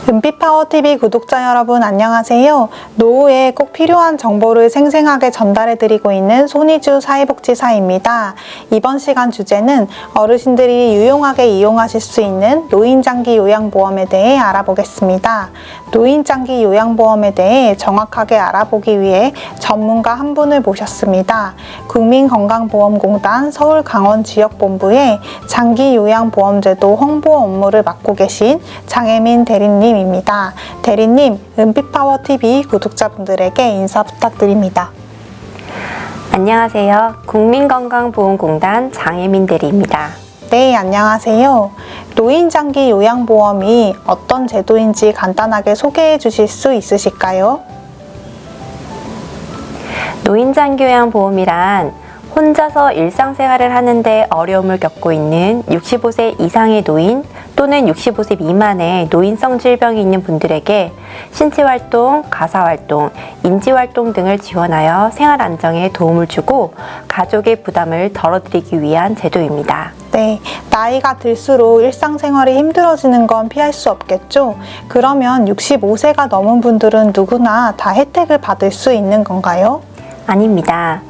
은빛파워TV 구독자 여러분 안녕하세요. 노후에 꼭 필요한 정보를 생생하게 전달해드리고 있는 손희주 사회복지사입니다. 이번 시간 주제는 어르신들이 유용하게 이용하실 수 있는 노인장기 요양보험에 대해 알아보겠습니다. 노인장기 요양보험에 대해 정확하게 알아보기 위해 전문가 한 분을 모셨습니다. 국민건강보험공단 서울강원지역본부의 장기요양보험제도 홍보 업무를 맡고 계신 장혜민 대리님입니다. 대리님, 은빛파워TV 구독자분들에게 인사 부탁드립니다. 안녕하세요. 국민건강보험공단 장혜민 대리입니다. 네, 안녕하세요. 노인장기 요양보험이 어떤 제도인지 간단하게 소개해 주실 수 있으실까요? 노인장기요양보험이란 혼자서 일상생활을 하는데 어려움을 겪고 있는 65세 이상의 노인 또는 65세 미만의 노인성 질병이 있는 분들에게 신체활동, 가사활동, 인지활동 등을 지원하여 생활 안정에 도움을 주고 가족의 부담을 덜어드리기 위한 제도입니다. 네, 나이가 들수록 일상생활이 힘들어지는 건 피할 수 없겠죠? 그러면 65세가 넘은 분들은 누구나 다 혜택을 받을 수 있는 건가요? 아닙니다.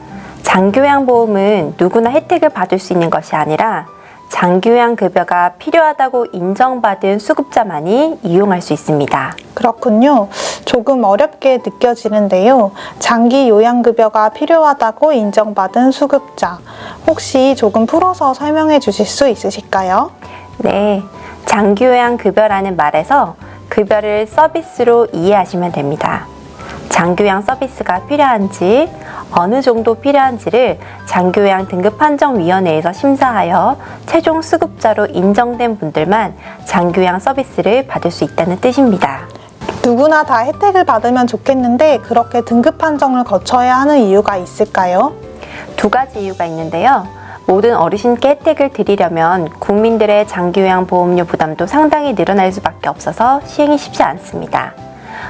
장기요양보험은 누구나 혜택을 받을 수 있는 것이 아니라 장기요양급여가 필요하다고 인정받은 수급자만이 이용할 수 있습니다. 그렇군요. 조금 어렵게 느껴지는데요. 장기요양급여가 필요하다고 인정받은 수급자. 혹시 조금 풀어서 설명해 주실 수 있으실까요? 네, 장기요양급여라는 말에서 급여를 서비스로 이해하시면 됩니다. 장기요양 서비스가 필요한지, 어느 정도 필요한지를 장기요양등급판정위원회에서 심사하여 최종 수급자로 인정된 분들만 장기요양 서비스를 받을 수 있다는 뜻입니다. 누구나 다 혜택을 받으면 좋겠는데 그렇게 등급 판정을 거쳐야 하는 이유가 있을까요? 두 가지 이유가 있는데요. 모든 어르신께 혜택을 드리려면 국민들의 장기요양 보험료 부담도 상당히 늘어날 수밖에 없어서 시행이 쉽지 않습니다.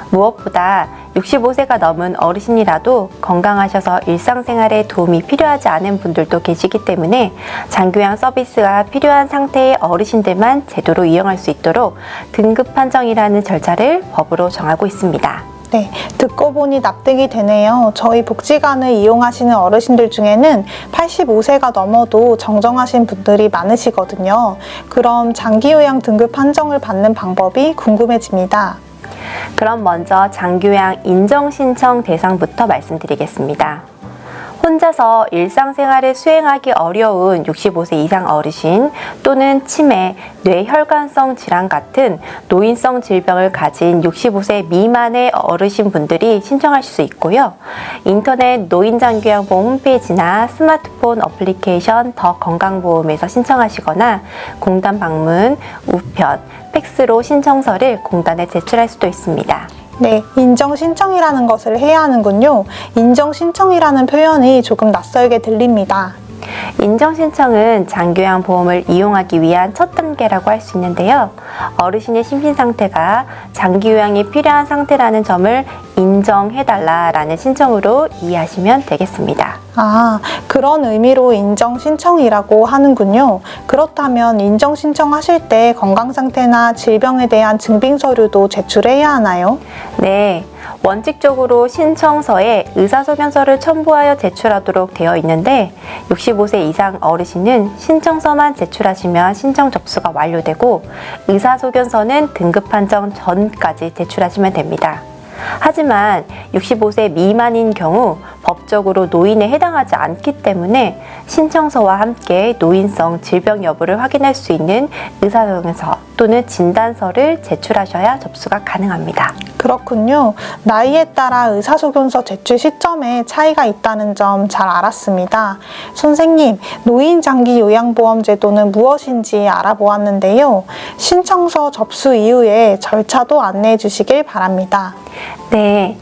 무엇보다 65세가 넘은 어르신이라도 건강하셔서 일상생활에 도움이 필요하지 않은 분들도 계시기 때문에 장기요양 서비스가 필요한 상태의 어르신들만 제도로 이용할 수 있도록 등급 판정이라는 절차를 법으로 정하고 있습니다. 네, 듣고 보니 납득이 되네요. 저희 복지관을 이용하시는 어르신들 중에는 85세가 넘어도 정정하신 분들이 많으시거든요. 그럼 장기요양 등급 판정을 받는 방법이 궁금해집니다. 그럼 먼저 장기요양 인정신청 대상부터 말씀드리겠습니다. 혼자서 일상생활을 수행하기 어려운 65세 이상 어르신 또는 치매, 뇌혈관성 질환 같은 노인성 질병을 가진 65세 미만의 어르신 분들이 신청하실 수 있고요. 인터넷 노인장기요양보험 홈페이지나 스마트폰 어플리케이션 더 건강보험에서 신청하시거나 공단 방문, 우편, 팩스로 신청서를 공단에 제출할 수도 있습니다. 네, 인정신청이라는 것을 해야 하는군요. 인정신청이라는 표현이 조금 낯설게 들립니다. 인정신청은 장기요양보험을 이용하기 위한 첫 단계라고 할 수 있는데요. 어르신의 심신상태가 장기요양이 필요한 상태라는 점을 인정해달라라는 신청으로 이해하시면 되겠습니다. 아, 그런 의미로 인정신청이라고 하는군요. 그렇다면 인정신청하실 때 건강상태나 질병에 대한 증빙서류도 제출해야 하나요? 네. 원칙적으로 신청서에 의사소견서를 첨부하여 제출하도록 되어 있는데 65세 이상 어르신은 신청서만 제출하시면 신청 접수가 완료되고 의사소견서는 등급 판정 전까지 제출하시면 됩니다. 하지만 65세 미만인 경우 법적으로 노인에 해당하지 않기 때문에 신청서와 함께 노인성 질병 여부를 확인할 수 있는 의사소견서 또는 진단서를 제출하셔야 접수가 가능합니다. 그렇군요. 나이에 따라 의사소견서 제출 시점에 차이가 있다는 점 잘 알았습니다. 선생님, 노인장기요양보험 제도는 무엇인지 알아보았는데요. 신청서 접수 이후에 절차도 안내해 주시길 바랍니다. 네,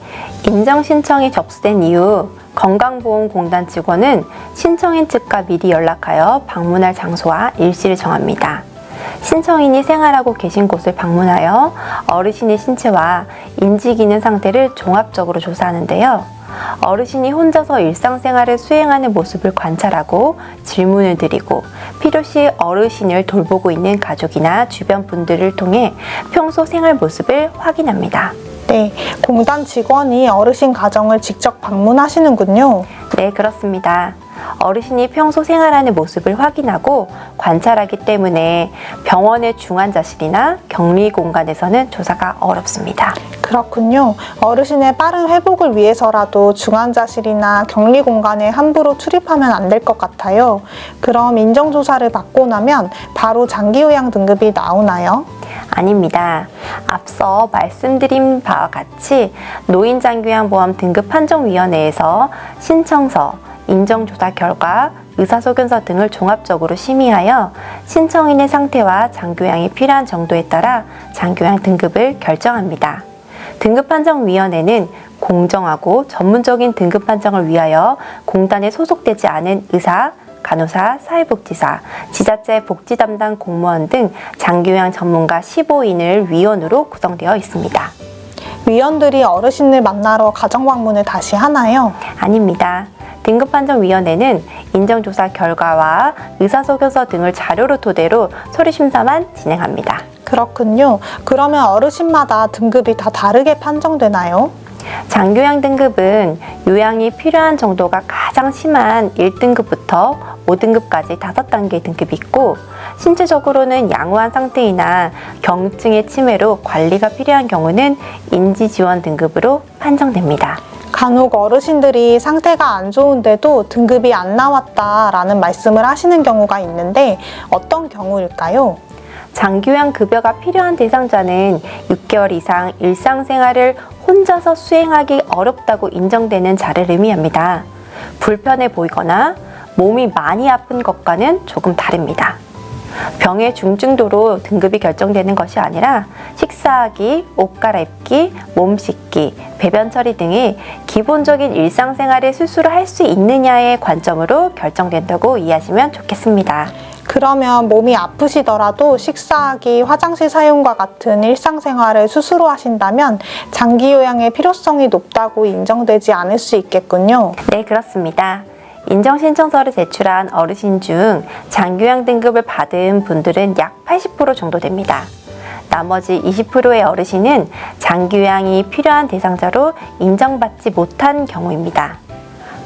인정신청이 접수된 이후 건강보험공단 직원은 신청인 측과 미리 연락하여 방문할 장소와 일시를 정합니다. 신청인이 생활하고 계신 곳을 방문하여 어르신의 신체와 인지기능 상태를 종합적으로 조사하는데요. 어르신이 혼자서 일상생활을 수행하는 모습을 관찰하고 질문을 드리고 필요시 어르신을 돌보고 있는 가족이나 주변 분들을 통해 평소 생활 모습을 확인합니다. 네, 공단 직원이 어르신 가정을 직접 방문하시는군요. 네, 그렇습니다. 어르신이 평소 생활하는 모습을 확인하고 관찰하기 때문에 병원의 중환자실이나 격리 공간에서는 조사가 어렵습니다. 그렇군요. 어르신의 빠른 회복을 위해서라도 중환자실이나 격리 공간에 함부로 출입하면 안 될 것 같아요. 그럼 인정조사를 받고 나면 바로 장기요양 등급이 나오나요? 아닙니다. 앞서 말씀드린 바와 같이 노인장기요양보험 등급판정위원회에서 신청서, 인정조사 결과, 의사소견서 등을 종합적으로 심의하여 신청인의 상태와 장기요양이 필요한 정도에 따라 장기요양 등급을 결정합니다. 등급판정위원회는 공정하고 전문적인 등급 판정을 위하여 공단에 소속되지 않은 의사, 간호사, 사회복지사, 지자체 복지 담당 공무원 등 장기요양 전문가 15인을 위원으로 구성되어 있습니다. 위원들이 어르신을 만나러 가정 방문을 다시 하나요? 아닙니다. 등급판정위원회는 인정조사 결과와 의사소견서 등을 자료로 토대로 서류심사만 진행합니다. 그렇군요. 그러면 어르신마다 등급이 다 다르게 판정되나요? 장기요양 등급은 요양이 필요한 정도가 가장 심한 1등급부터 5등급까지 5단계 등급이 있고 신체적으로는 양호한 상태이나 경증의 침해로 관리가 필요한 경우는 인지지원 등급으로 판정됩니다. 간혹 어르신들이 상태가 안 좋은데도 등급이 안 나왔다라는 말씀을 하시는 경우가 있는데 어떤 경우일까요? 장기요양 급여가 필요한 대상자는 6개월 이상 일상생활을 혼자서 수행하기 어렵다고 인정되는 자를 의미합니다. 불편해 보이거나 몸이 많이 아픈 것과는 조금 다릅니다. 병의 중증도로 등급이 결정되는 것이 아니라 식사하기, 옷 갈아입기, 몸 씻기, 배변 처리 등의 기본적인 일상생활에 스스로 할 수 있느냐의 관점으로 결정된다고 이해하시면 좋겠습니다. 그러면 몸이 아프시더라도 식사하기, 화장실 사용과 같은 일상생활을 스스로 하신다면 장기요양의 필요성이 높다고 인정되지 않을 수 있겠군요. 네, 그렇습니다. 인정신청서를 제출한 어르신 중 장기요양 등급을 받은 분들은 약 80% 정도 됩니다. 나머지 20%의 어르신은 장기요양이 필요한 대상자로 인정받지 못한 경우입니다.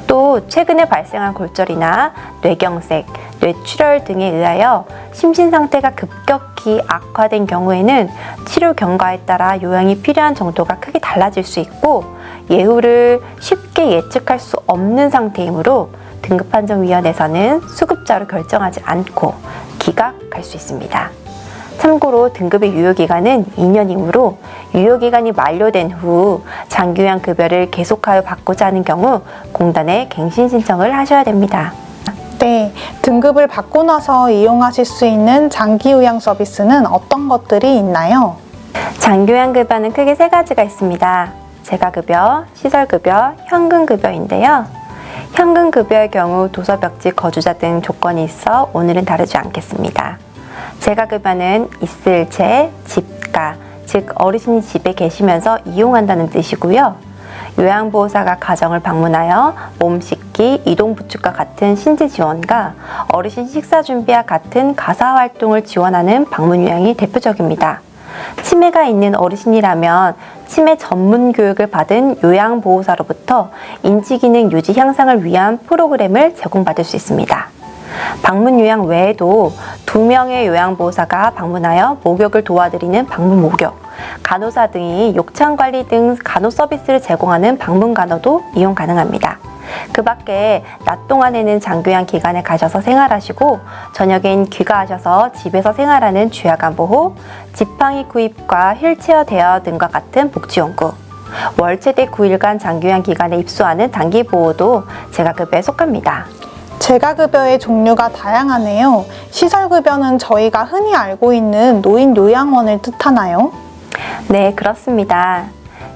또 최근에 발생한 골절이나 뇌경색, 뇌출혈 등에 의하여 심신 상태가 급격히 악화된 경우에는 치료 경과에 따라 요양이 필요한 정도가 크게 달라질 수 있고 예후를 쉽게 예측할 수 없는 상태이므로 등급판정위원회에서는 수급자로 결정하지 않고 기각할 수 있습니다. 참고로 등급의 유효기간은 2년이므로 유효기간이 만료된 후 장기요양 급여를 계속하여 받고자 하는 경우 공단에 갱신 신청을 하셔야 됩니다. 네, 등급을 받고 나서 이용하실 수 있는 장기요양 서비스는 어떤 것들이 있나요? 장기요양 급여는 크게 세 가지가 있습니다. 재가급여, 시설급여, 현금급여인데요. 현금급여의 경우 도서벽지 거주자 등 조건이 있어 오늘은 다루지 않겠습니다. 재가급여는 있을 제, 집가, 즉 어르신이 집에 계시면서 이용한다는 뜻이고요. 요양보호사가 가정을 방문하여 몸 씻기, 이동부축과 같은 신체 지원과 어르신 식사 준비와 같은 가사활동을 지원하는 방문요양이 대표적입니다. 치매가 있는 어르신이라면 치매 전문 교육을 받은 요양보호사로부터 인지기능 유지 향상을 위한 프로그램을 제공받을 수 있습니다. 방문 요양 외에도 2명의 요양보호사가 방문하여 목욕을 도와드리는 방문 목욕, 간호사 등이 욕창관리 등 간호 서비스를 제공하는 방문 간호도 이용 가능합니다. 그 밖에 낮 동안에는 장기요양 기관에 가셔서 생활하시고 저녁엔 귀가하셔서 집에서 생활하는 주야간 보호, 지팡이 구입과 휠체어 대여 등과 같은 복지연구, 월 최대 9일간 장기요양 기관에 입소하는 단기 보호도 재가급여에 속합니다. 재가급여의 종류가 다양하네요. 시설급여는 저희가 흔히 알고 있는 노인요양원을 뜻하나요? 네, 그렇습니다.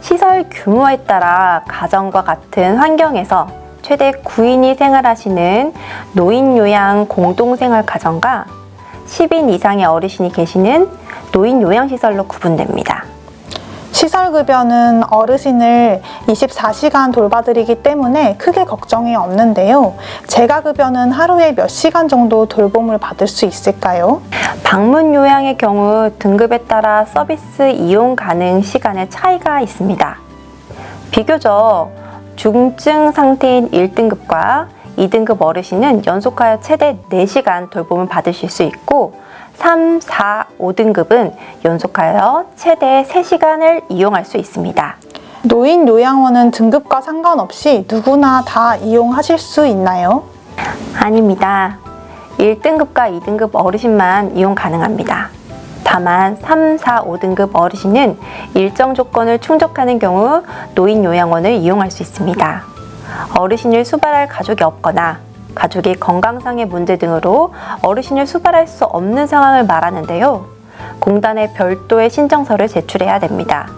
시설 규모에 따라 가정과 같은 환경에서 최대 9인이 생활하시는 노인요양 공동생활가정과 10인 이상의 어르신이 계시는 노인요양시설로 구분됩니다. 시설급여는 어르신을 24시간 돌봐드리기 때문에 크게 걱정이 없는데요. 재가급여는 하루에 몇 시간 정도 돌봄을 받을 수 있을까요? 방문 요양의 경우 등급에 따라 서비스 이용 가능 시간의 차이가 있습니다. 비교적 중증 상태인 1등급과 2등급 어르신은 연속하여 최대 4시간 돌봄을 받으실 수 있고 3, 4, 5등급은 연속하여 최대 3시간을 이용할 수 있습니다. 노인 요양원은 등급과 상관없이 누구나 다 이용하실 수 있나요? 아닙니다. 1등급과 2등급 어르신만 이용 가능합니다. 다만 3, 4, 5등급 어르신은 일정 조건을 충족하는 경우 노인 요양원을 이용할 수 있습니다. 어르신을 수발할 가족이 없거나 가족의 건강상의 문제 등으로 어르신을 수발할 수 없는 상황을 말하는데요. 공단에 별도의 신청서를 제출해야 됩니다.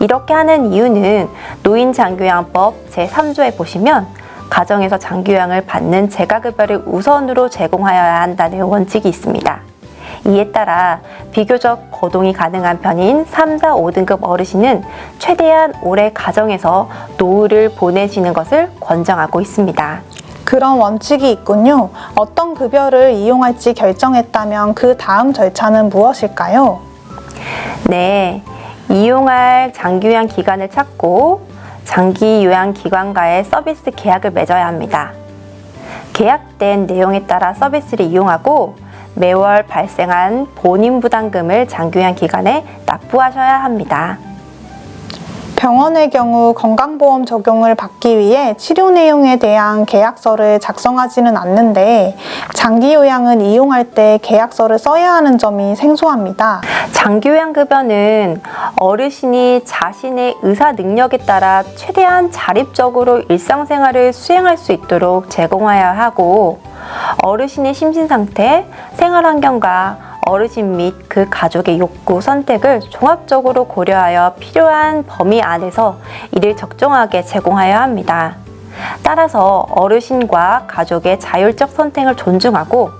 이렇게 하는 이유는 노인장기요양법 제3조에 보시면 가정에서 장기요양을 받는 재가급여를 우선으로 제공하여야 한다는 원칙이 있습니다. 이에 따라 비교적 거동이 가능한 편인 3, 4, 5등급 어르신은 최대한 오래 가정에서 노후를 보내시는 것을 권장하고 있습니다. 그런 원칙이 있군요. 어떤 급여를 이용할지 결정했다면 그 다음 절차는 무엇일까요? 네, 이용할 장기요양 기관을 찾고 장기요양기관과의 서비스 계약을 맺어야 합니다. 계약된 내용에 따라 서비스를 이용하고 매월 발생한 본인 부담금을 장기요양기관에 납부하셔야 합니다. 병원의 경우 건강보험 적용을 받기 위해 치료 내용에 대한 계약서를 작성하지는 않는데 장기요양은 이용할 때 계약서를 써야 하는 점이 생소합니다. 장기요양급여는 어르신이 자신의 의사 능력에 따라 최대한 자립적으로 일상생활을 수행할 수 있도록 제공하여야 하고 어르신의 심신상태, 생활환경과 어르신 및 그 가족의 욕구, 선택을 종합적으로 고려하여 필요한 범위 안에서 이를 적정하게 제공하여야 합니다. 따라서 어르신과 가족의 자율적 선택을 존중하고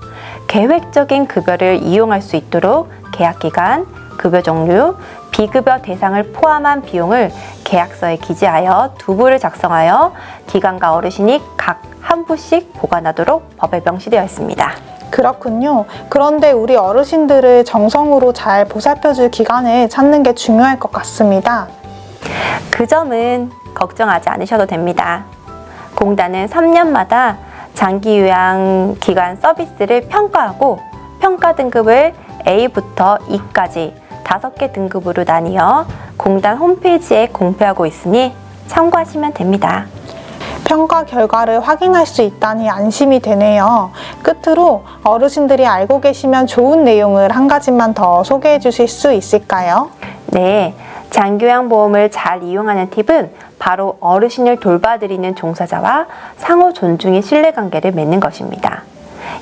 계획적인 급여를 이용할 수 있도록 계약기간, 급여 종류, 비급여 대상을 포함한 비용을 계약서에 기재하여 두부를 작성하여 기관과 어르신이 각 한 부씩 보관하도록 법에 명시되어 있습니다. 그렇군요. 그런데 우리 어르신들을 정성으로 잘 보살펴줄 기관을 찾는 게 중요할 것 같습니다. 그 점은 걱정하지 않으셔도 됩니다. 공단은 3년마다 장기요양기관 서비스를 평가하고 평가 등급을 A부터 E까지 5개 등급으로 나뉘어 공단 홈페이지에 공표하고 있으니 참고하시면 됩니다. 평가 결과를 확인할 수 있다니 안심이 되네요. 끝으로 어르신들이 알고 계시면 좋은 내용을 한 가지만 더 소개해 주실 수 있을까요? 네, 장기요양보험을 잘 이용하는 팁은 바로 어르신을 돌봐드리는 종사자와 상호 존중의 신뢰관계를 맺는 것입니다.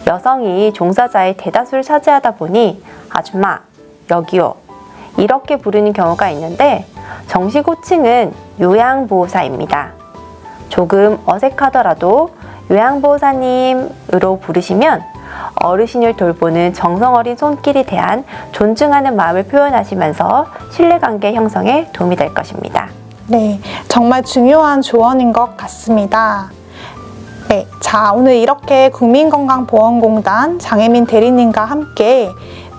여성이 종사자의 대다수를 차지하다 보니 아줌마, 여기요 이렇게 부르는 경우가 있는데 정식 호칭은 요양보호사입니다. 조금 어색하더라도 요양보호사님으로 부르시면 어르신을 돌보는 정성어린 손길에 대한 존중하는 마음을 표현하시면서 신뢰관계 형성에 도움이 될 것입니다. 네, 정말 중요한 조언인 것 같습니다. 네, 자, 오늘 이렇게 국민건강보험공단 장혜민 대리님과 함께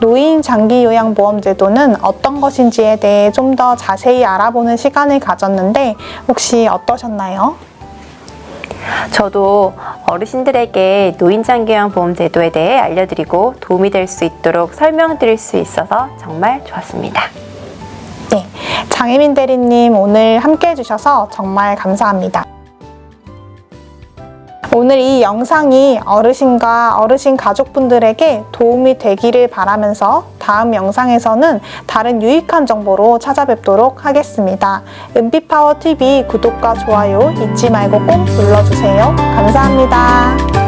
노인 장기요양보험제도는 어떤 것인지에 대해 좀 더 자세히 알아보는 시간을 가졌는데 혹시 어떠셨나요? 저도 어르신들에게 노인장기요양보험제도에 대해 알려드리고 도움이 될 수 있도록 설명드릴 수 있어서 정말 좋았습니다. 네, 장혜민 대리님 오늘 함께 해주셔서 정말 감사합니다. 오늘 이 영상이 어르신과 어르신 가족분들에게 도움이 되기를 바라면서 다음 영상에서는 다른 유익한 정보로 찾아뵙도록 하겠습니다. 은비파워TV 구독과 좋아요 잊지 말고 꼭 눌러주세요. 감사합니다.